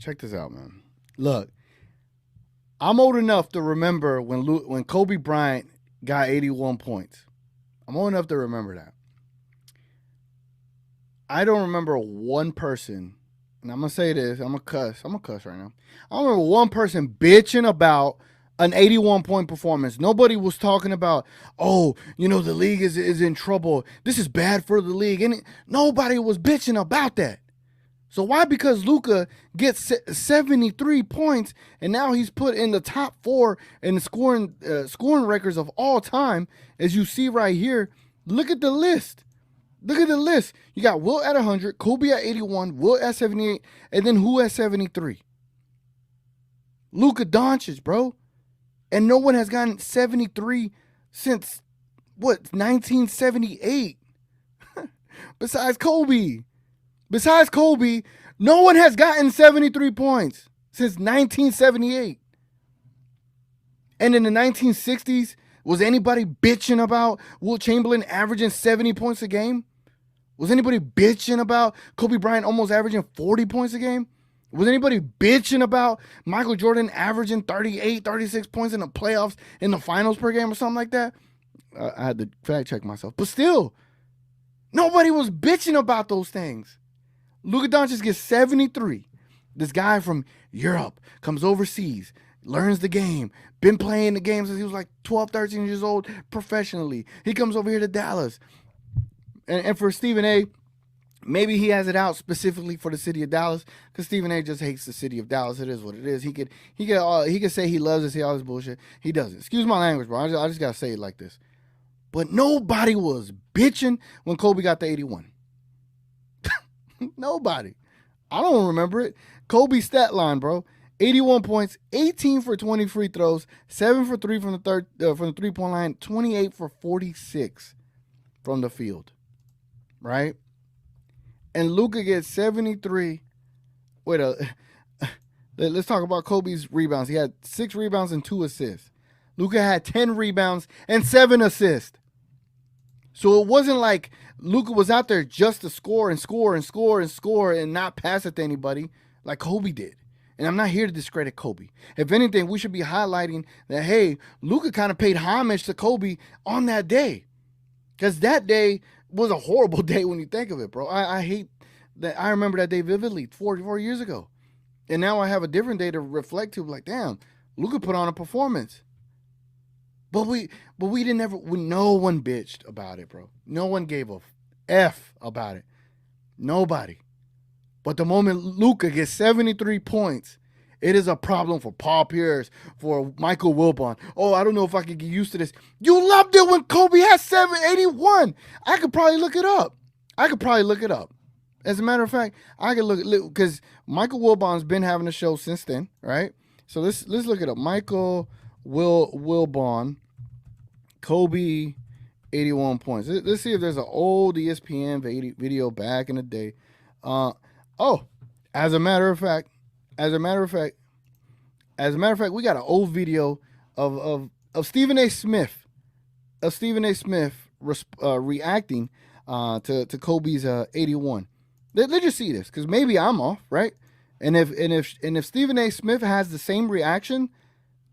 check this out, man. Look, I'm old enough to remember when Kobe Bryant got 81 points. I'm old enough to remember that. I don't remember one person, and I'm going to say this. I'm going to cuss right now. I don't remember one person bitching about an 81-point performance. Nobody was talking about, oh, the league is in trouble. This is bad for the league. And nobody was bitching about that. So why? Because Luka gets 73 points, and now he's put in the top 4 in the scoring records of all time. As you see right here, look at the list. Look at the list. You got Wilt at 100, Kobe at 81, Wilt at 78, and then who at 73? Luka Doncic, bro. And no one has gotten 73 since, 1978? Besides Kobe. No one has gotten 73 points since 1978. And in the 1960s, was anybody bitching about Wilt Chamberlain averaging 70 points a game? Was anybody bitching about Kobe Bryant almost averaging 40 points a game? Was anybody bitching about Michael Jordan averaging 38, 36 points in the playoffs, in the finals per game or something like that? I had to fact check myself. But still, nobody was bitching about those things. Luka Doncic gets 73. This guy from Europe comes overseas, learns the game, been playing the game since he was like 12, 13 years old professionally. He comes over here to Dallas. And for Stephen A., maybe he has it out specifically for the city of Dallas because Stephen A. just hates the city of Dallas. It is what it is. He could say he loves it, say all this bullshit. He doesn't. Excuse my language, bro. I just got to say it like this. But nobody was bitching when Kobe got the 81. Nobody. I don't remember it. Kobe's stat line, bro. 81 points, 18 for 20 free throws, 7 for 3 from the three-point line, 28 for 46 from the field. Right? And Luka gets 73. Let's talk about Kobe's rebounds. He had 6 rebounds and 2 assists. Luka had 10 rebounds and 7 assists. So it wasn't like Luka was out there just to score and score and score and score and not pass it to anybody like Kobe did. And I'm not here to discredit Kobe. If anything, we should be highlighting that, hey, Luka kind of paid homage to Kobe on that day. Because that day was a horrible day when you think of it, bro. I hate that. I remember that day vividly 4 years ago. And now I have a different day to reflect to, like, damn, Luka put on a performance. But we didn't ever, no one bitched about it, bro. No one gave a F about it. Nobody. But the moment Luka gets 73 points, it is a problem for Paul Pierce, for Michael Wilbon. Oh, I don't know if I could get used to this. You loved it when Kobe had 781. I could probably look it up. As a matter of fact, I could look because Michael Wilbon's been having a show since then, right? So let's look it up. Michael Wilbon, Kobe, 81 points. Let's see if there's an old ESPN video back in the day. As a matter of fact, we got an old video of Stephen A. Smith, reacting to Kobe's 81. Let's just see this because maybe I'm off, right? And if Stephen A. Smith has the same reaction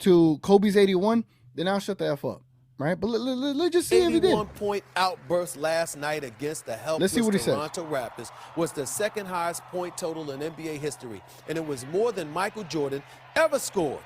to Kobe's 81, then I'll shut the F up, right? But let's just see if he did. 81-point outburst last night against the helpless Toronto Raptors was the second highest point total in NBA history, and it was more than Michael Jordan ever scored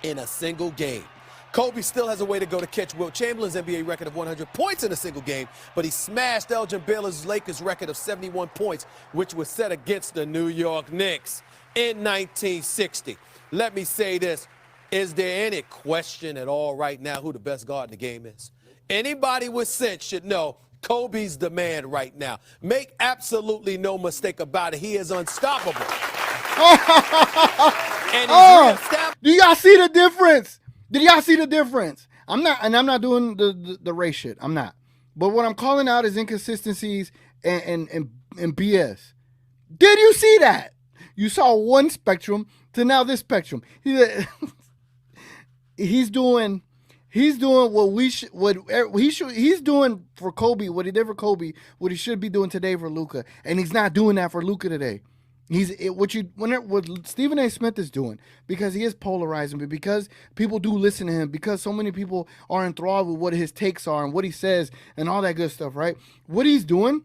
in a single game. Kobe still has a way to go to catch Wilt Chamberlain's NBA record of 100 points in a single game, but he smashed Elgin Baylor's Lakers record of 71 points, which was set against the New York Knicks in 1960. Let me say this. Is there any question at all right now who the best guard in the game is? Anybody with sense should know Kobe's the man right now. Make absolutely no mistake about it. He is unstoppable. And do y'all see the difference? Did y'all see the difference? I'm not doing the race shit. I'm not. But what I'm calling out is inconsistencies and BS. Did you see that? You saw one spectrum to now this spectrum. He's doing he's doing for Kobe, what he did for Kobe, what he should be doing today for Luka. And he's not doing that for Luka today. What Stephen A. Smith is doing, because he is polarizing, but because people do listen to him, because so many people are enthralled with what his takes are and what he says and all that good stuff, right? What he's doing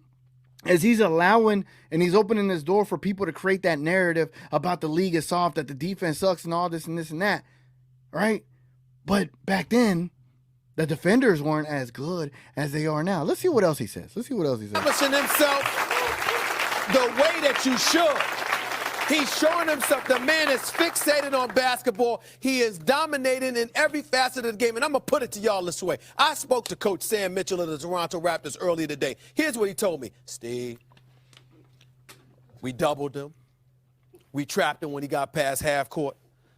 is he's allowing and he's opening this door for people to create that narrative about the league is soft, that the defense sucks and all this and this and that, right? But back then, the defenders weren't as good as they are now. Let's see what else he says. Establishing himself the way that you should. He's showing himself. The man is fixated on basketball. He is dominating in every facet of the game. And I'm going to put it to y'all this way. I spoke to Coach Sam Mitchell of the Toronto Raptors earlier today. Here's what he told me. Steve, we doubled him. We trapped him when he got past half court.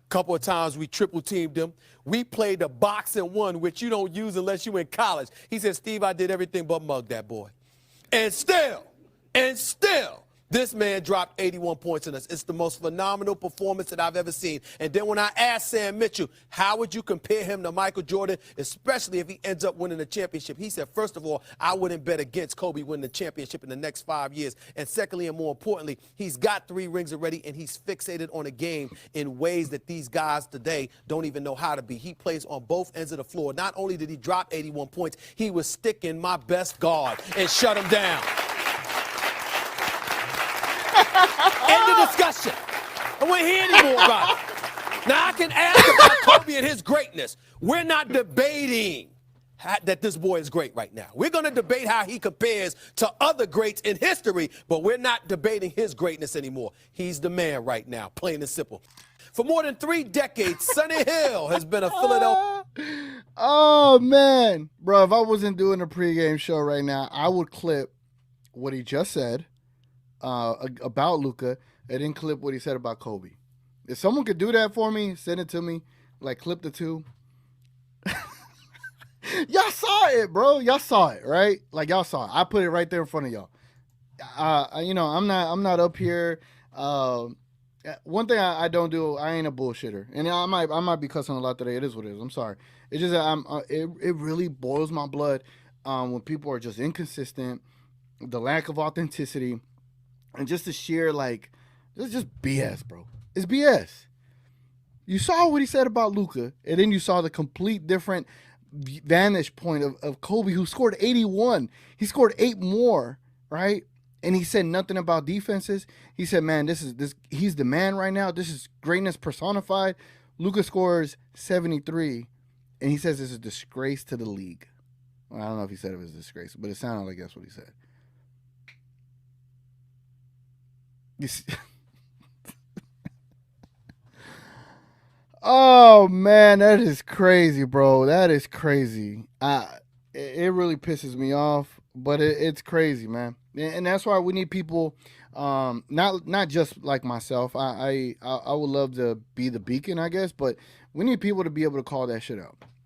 Couple of times we triple teamed him. We played the box and one, which you don't use unless you in college. He said, Steve, I did everything but mug that boy. And still, this man dropped 81 points on us. It's the most phenomenal performance that I've ever seen. And then when I asked Sam Mitchell, how would you compare him to Michael Jordan, especially if he ends up winning the championship? He said, first of all, I wouldn't bet against Kobe winning the championship in the next 5 years. And secondly, and more importantly, he's got 3 rings already, and he's fixated on a game in ways that these guys today don't even know how to be. He plays on both ends of the floor. Not only did he drop 81 points, he was sticking my best guard and shut him down. End of discussion. I won't hear any more about it. Now, I can ask about Kobe and his greatness. We're not debating that this boy is great right now. We're going to debate how he compares to other greats in history, but we're not debating his greatness anymore. He's the man right now, plain and simple. For more than 3 decades, Sonny Hill has been a Philadelphia. Oh, man. Bro, if I wasn't doing a pregame show right now, I would clip what he just said about Luka, and then clip what he said about Kobe. If someone could do that for me, send it to me. Like, clip the 2. Y'all saw it, bro. Y'all saw it, right? Like, y'all saw it. I put it right there in front of y'all. I'm not up here. One thing I don't do, I ain't a bullshitter, and I might be cussing a lot today. It is what it is. I'm sorry. It's just that it really boils my blood when people are just inconsistent, the lack of authenticity. And just the sheer, like, it's just BS, bro. It's BS. You saw what he said about Luka, and then you saw the complete different vantage point of Kobe, who scored 81. He scored 8 more, right? And he said nothing about defenses. He said, man, he's the man right now. This is greatness personified. Luka scores 73, and he says it's a disgrace to the league. Well, I don't know if he said it was a disgrace, but it sounded like that's what he said. Oh man, that is crazy, bro. That is crazy. It really pisses me off, but it's crazy, man. And that's why we need people, not just like myself. I would love to be the beacon, I guess, but we need people to be able to call that shit out.